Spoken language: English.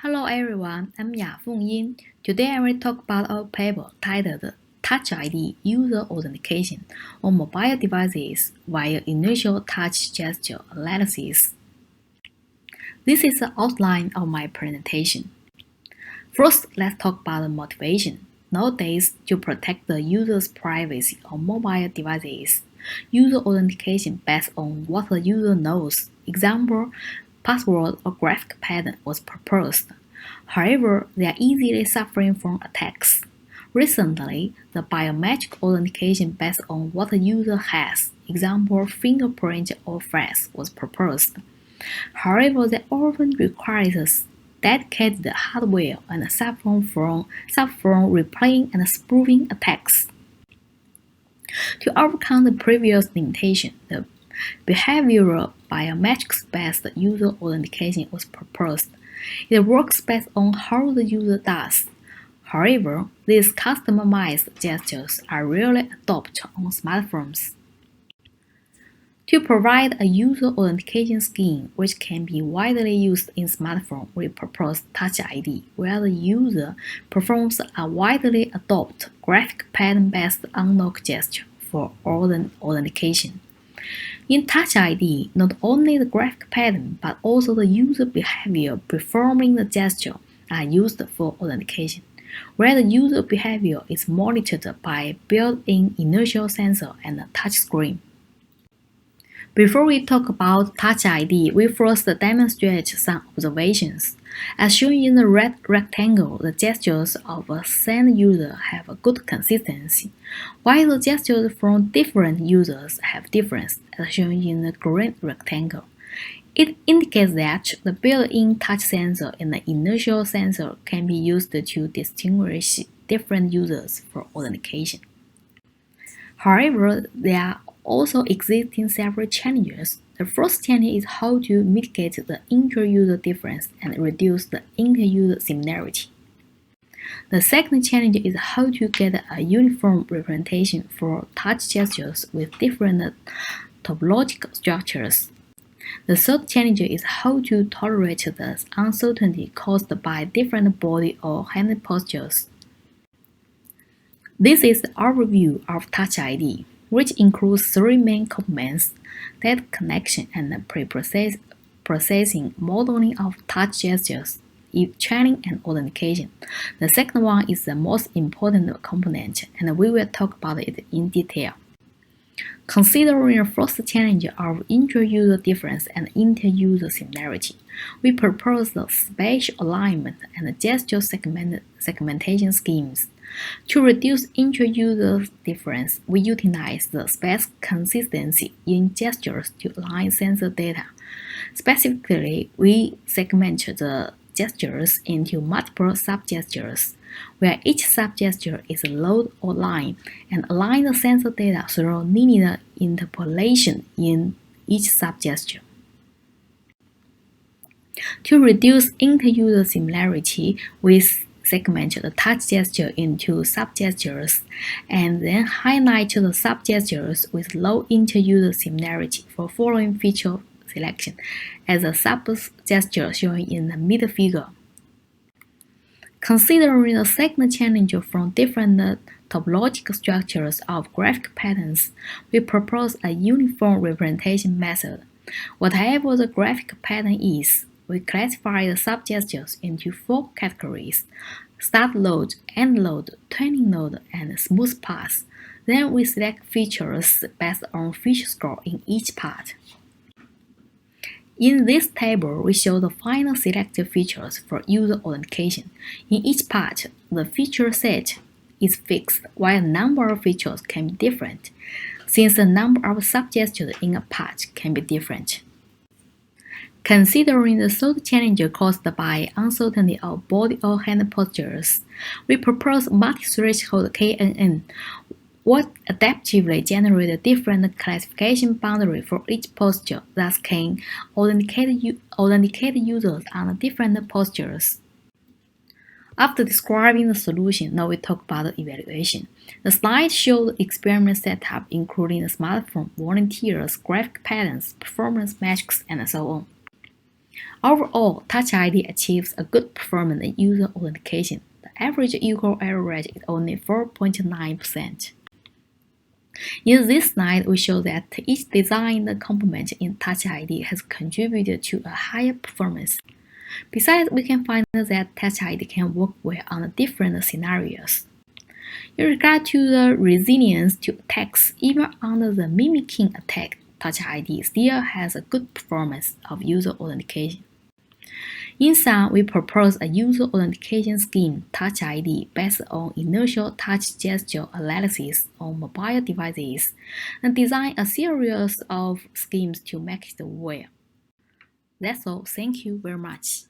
Hello everyone, I'm Yafeng. Today I will talk about a paper titled TouchID User Authentication on Mobile Devices via Inertial-Touch Gesture Analysis. This is the outline of my presentation. First, let's talk about the motivation. Nowadays, to protect the user's privacy on mobile devices, user authentication based on what the user knows. Example, password or graphic pattern was proposed. However, they are easily suffering from attacks. Recently, the biometric authentication based on what the user has, example fingerprint or face, was proposed. However, they often requires dedicated hardware and suffer from replaying and spoofing attacks. To overcome the previous limitation, the behavioral biometrics-based user authentication was proposed. It works based on how the user does. However, these customized gestures are rarely adopted on smartphones. To provide a user authentication scheme which can be widely used in smartphones, we propose TouchID, where the user performs a widely adopted graphic pattern-based unlock gesture for authentication. In TouchID, not only the graphic pattern but also the user behavior performing the gesture are used for authentication, where the user behavior is monitored by built-in inertial sensor and a touchscreen. Before we talk about TouchID, we first demonstrate some observations. As shown in the red rectangle, the gestures of a same user have a good consistency, while the gestures from different users have difference, as shown in the green rectangle. It indicates that the built-in touch sensor and the inertial sensor can be used to distinguish different users for authentication. However, there are also existing several challenges. The first challenge is how to mitigate the intra-user difference and reduce the inter-user similarity. The second challenge is how to get a uniform representation for touch gestures with different topological structures. The third challenge is how to tolerate the uncertainty caused by different body or hand postures. This is the overview of TouchID, which includes three main components: data connection and pre-processing, modeling of touch gestures, training and authentication. The second one is the most important component, and we will talk about it in detail. Considering the first challenge of intra-user difference and inter-user similarity, we propose the spatial alignment and gesture segmentation schemes. To reduce intra-user difference, we utilize the space consistency in gestures to align sensor data. Specifically, we segment the gestures into multiple sub-gestures, where each sub-gesture is a load or line, and align the sensor data through linear interpolation in each sub-gesture. To reduce inter-user similarity, we segment the touch gesture into sub-gestures, and then highlight the sub-gestures with low inter-user similarity for following feature selection, as a sub-gesture shown in the middle figure. Considering the second challenge from different topological structures of graphic patterns, we propose a uniform representation method. Whatever the graphic pattern is, we classify the sub-gestures into four categories: start load, end load, turning load, and smooth path. Then we select features based on feature score in each part. In this table, we show the final selected features for user authentication. In each part, the feature set is fixed, while the number of features can be different, since the number of sub-gestures in a part can be different. Considering the third challenge caused by uncertainty of body or hand postures, we propose multi-threshold KNN, what adaptively generates different classification boundary for each posture, thus can authenticate users on different postures. After describing the solution, now we talk about the evaluation. The slide shows the experiment setup, including the smartphone, volunteers, graphic patterns, performance metrics, and so on. Overall, TouchID achieves a good performance in user authentication. The average equal error rate is only 4.9%. In this slide, we show that each design component in TouchID has contributed to a higher performance. Besides, we can find that TouchID can work well on different scenarios. In regard to the resilience to attacks, even under the mimicking attack, TouchID still has a good performance of user authentication. In sum, we propose a user authentication scheme, TouchID, based on inertial-touch gesture analysis on mobile devices, and design a series of schemes to make it well. That's all. Thank you very much.